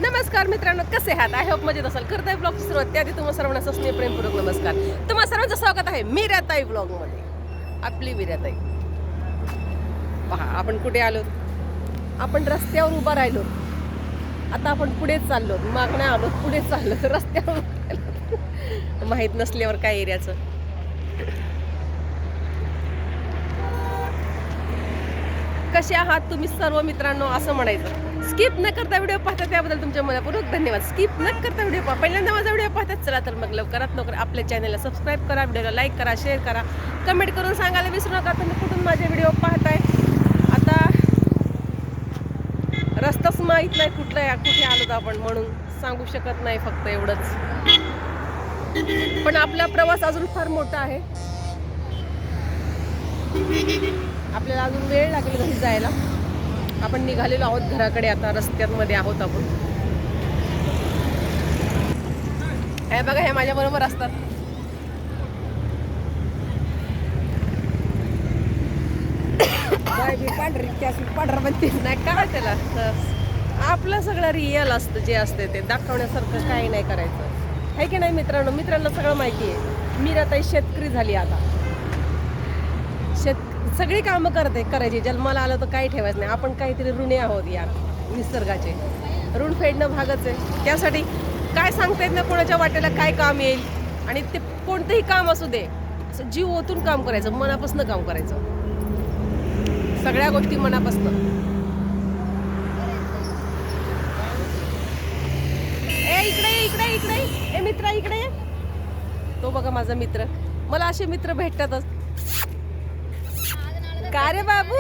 नमस्कार मित्रांनो, कसे आहात? आय होप मजेत असाल. करताय ब्लॉगची सुरुवात त्याआधी तुम्हाला सर्वांना सस्ने प्रेमपूर्वक नमस्कार. तुम्हाला सर्वांचं स्वागत आहे मीराताई ब्लॉगमध्ये. आपली मीराताई. पहा आपण कुठे आलो. आपण रस्त्यावर उभा राहिलो. आता आपण पुढेच चाललो. माग नाही आलो, पुढेच चाललो. रस्त्यावर माहीत नसल्यावर काय एरियाचं. कसे आहात तुम्ही सर्व मित्रांनो असं म्हणायचं. स्किप न करता व्हिडिओ पाहता त्याबद्दल तुमच्या मनपूर्वक धन्यवाद. स्किप न करता व्हिडिओ पहा. पहिल्यांदा माझा व्हिडिओ पाहतात चला तर मग लवकरात लवकर आपल्या चॅनलला सबस्क्राईब करा, व्हिडिओला लाईक करा, शेअर करा, कमेंट करून सांगायला विसरू नका तुम्ही कुठून माझे व्हिडिओ पाहताय. आता रस्ताच माहीत नाही कुठला कुठे आलो आपण, म्हणून सांगू शकत नाही, फक्त एवढंच. पण आपला प्रवास अजून फार मोठा आहे. आपल्याला अजून वेळ लागेल घरी जायला. आपण निघालेलो आहोत घराकडे. आता रस्त्यांमध्ये आहोत आपण. हे बघा, हे माझ्या बरोबर असतात. पांढरा बनते नाही काय त्याला. आपलं सगळं रिअल असतं, जे असते ते दाखवण्यासारखं काही नाही करायचं, आहे की नाही मित्रांनो? मित्रांना सगळं माहिती आहे. मीराताई शेतकरी झाली आता. सगळी कामं करायची. जन्माला आलं तर काही ठेवायचं नाही. आपण काहीतरी ऋणी आहोत यार निसर्गाचे. ऋण फेडणं भागच आहे. त्यासाठी काय सांगता येत ना कोणाच्या वाटेला काय काम येईल. आणि ते कोणतंही काम असू दे, जीव ओतून काम करायचं, मनापासून काम करायचं. सगळ्या गोष्टी मनापासून. इकडे ए मित्रा, इकडे. तो बघा माझा मित्र. मला असे मित्र भेटतातच. का रे बाबू?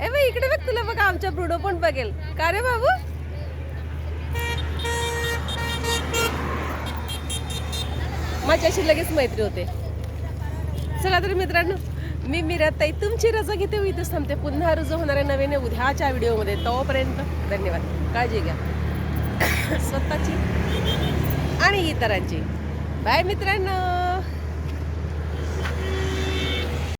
ए बाई इकडे बघ, तुला बघा आमच्या ब्रुडो पण बघेल. का रे बाबू? माझ्याशी लगेच मैत्री होते. चला तर मित्रांनो, मी मीराताई तुमची रजा घेते, इथेच थांबते. पुन्हा रुजू होणाऱ्या नवीन उद्याच्या व्हिडिओमध्ये. तोपर्यंत धन्यवाद. काळजी घ्या स्वतःची आणि इतरांची. बाय मित्रांनो.